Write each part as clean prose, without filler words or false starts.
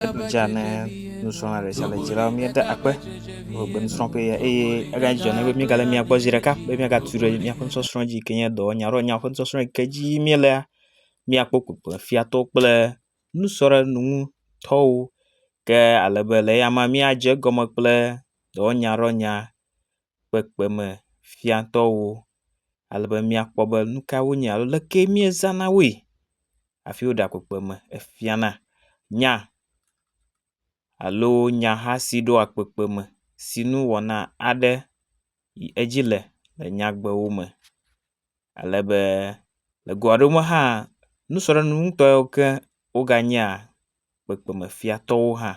Jane nusrɔ̃ le sia le dzilawo míede akpe be nusrɔ̃ƒe ya eye ega dzidzɔ ne be míegale mia gbɔ zi ɖeka be míagatu ɖe míaƒe nusɔsrɔ̃ dzi ke nye dɔwɔnyaɖɔwɔnya ƒe nusɔsrɔ̃ ke dzi míelea míakpɔ kpekpefiatɔwo kple nusrɔ̃ɖeŋutɔwo ke ale be le eya me míadze egɔme kple dɔwɔnyaɖɔwɔnya kpekpemefiatɔwo ale be míakpɔ be nu ka wonye alo leke míezãna woe hafi woɖea kpekpeme efiana nya alo nyaha si ɖoa kpekpeme si nuwɔna aɖe yi edzi le nyagbewo me. Alebe le go aɖewo me hã nusrɔ̃ɖeŋutɔ yiwo ke woganyea kpekpemefiatɔwo hã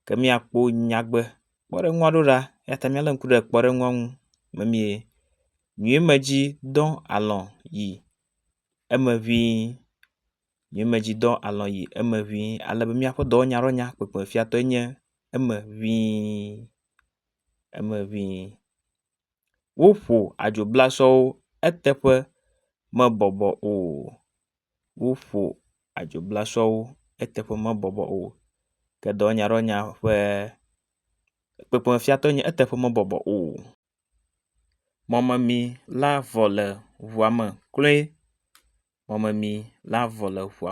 ke míakpɔ nyagbe kpɔɖeŋu aɖewo ɖa eyata míalé ŋku ɖe kpɔɖeŋua ŋu memie nyuie me dzi dɔ alɔ yi eme ʋĩi alebe míaƒe dɔwɔnyaɖɔwɔnya kpekpemefiatɔe nye eme ʋĩi. Woƒo adzoblasɔwo eteƒe mebɔbɔ o. Ke dɔwɔnyaɖɔwɔnya ƒe kpekpemefiatɔe nye eteƒe mebɔbɔ o. Mɔmemi la vɔ le ʋua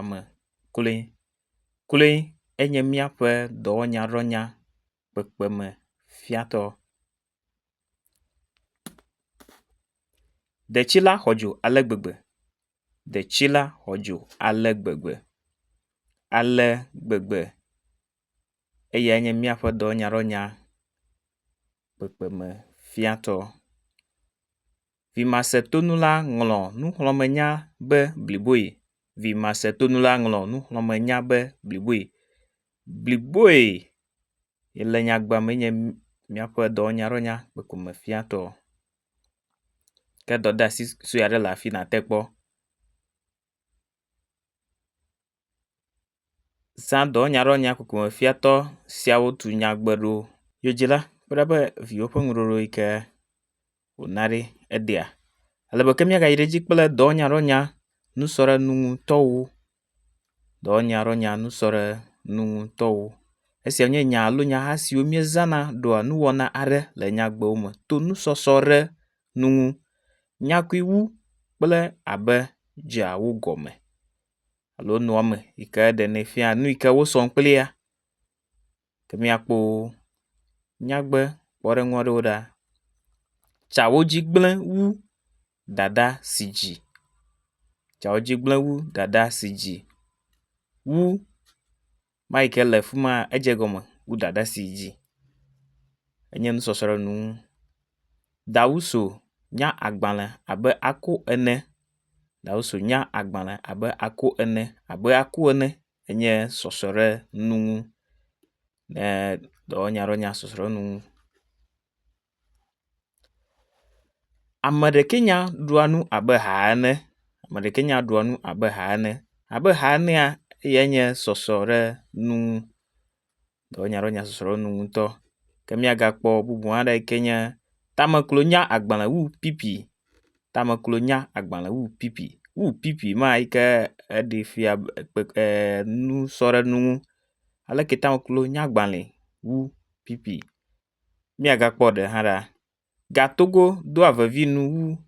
me kloe enye míaƒe dɔwɔnyaɖɔwɔnya kpekpemefiatɔ. Detsila xɔ dzo ale gbegbe. Eyae nye míaƒe dɔwɔnyaɖɔwɔnya kpekpemefiatɔ. Vimasetonu la ŋlɔ nuxlɔ̃menya be bliboe. Le nyagbea me nye míaƒe dɔwɔnyaɖɔwɔnya kpekpemefiatɔ. Ke dɔdeasi sue aɖe le afi nàte kpɔ. Zã dɔwɔnyaɖɔwɔnya kpekpemefiatɔ siawo tu nyagbe ɖo yodzila kpe ɖa be viwo ƒe ŋuɖoɖo yi ke wòna ɖi eɖea. Alebe ke míagayi ɖe edzi kple dɔwɔnyaɖɔwɔnya nusrɔ̃ɖeŋutɔwo. Esia nye nya alo nyaha siwo míezãna ɖoa nuwɔna aɖe le nyagbewo me to nusɔsɔ ɖe nu ŋu. Nyakui wu kple abe dzea wo gɔme alo nua me yi ke ɖenɛ fia nu yi ke wosɔm kplia. Ke míakpɔ nyagbe kpɔɖeŋu aɖewo ɖa. Tsawo dzi gblẽ wu dada si dzi. Wu ma yi ke le fi ma edze gɔme wu dada si dzi. Enye nusɔsrɔ̃ ɖe nu. Dawuso nya agbalẽ abe aku ene enye sɔsrɔ̃ ɖe nu ŋu. Dɔwɔnyaɖɔwɔnya sɔsrɔ̃ ɖe nu ŋu. Ame ɖeke nya ɖua nu abe ha ene. Abe ha enea eyae nye sɔsrɔ̃ ɖe nu ŋu. Dɔwɔnyaɖɔwɔnya sɔsrɔ̃ ɖe nu ŋu ŋutɔ. Ke míagakpɔ bubu aɖe yi ke nye tameklo nya agbalẽ wu pipi. Wu pipi ma yi ke eɖi fia nusɔ ɖe nu ŋu. Aleke tameklo nya agbalẽ wu pipi. Míagakpɔ ɖe hã ɖa. Gatogo doa vevinu wu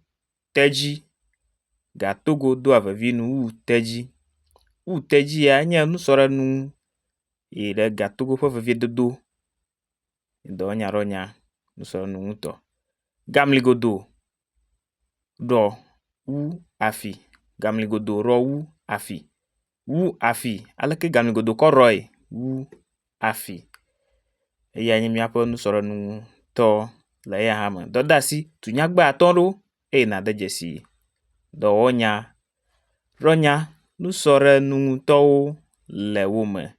tedzi. Wu tedzi ya enye nusɔ ɖe nu yi ɖe gatogo ƒe veviedodo. Dɔwɔnyaɖɔwɔnya nusɔ ɖe nu ŋutɔ. Gamligodo ɖɔ wu afi. Wu afi. Aleke gamligodo kɔ ɖɔe? Wu afi. Eya nye míaƒe nusɔ ɖe nu ŋutɔ le eya hã me. Dɔdeasi tu nyagbe atɔ ɖo eye nàde dzesi dɔwɔnyaɖɔwɔnya nusɔ ɖe nu ŋutɔwo le wo me.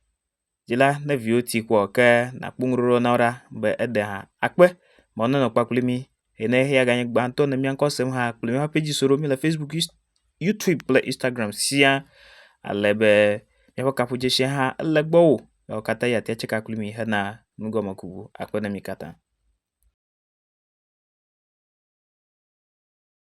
Dzila ne viwo ti kpɔ ke nakpɔ ŋuɖoɖo na wo ɖa be eɖe hã akpe ma nenɔ kpakpli mi. Ene eya ganye gbãtɔ ne míaŋkɔ sem hã kple míaƒe page so mi le Facebook, YouTube kple Instagram siaa. Alebe míaƒe kaƒodzesia hã ele gbɔ wo. Yawo katã ya tia tseka kpli mi hena nugɔmekuku. Akpe na mi katã.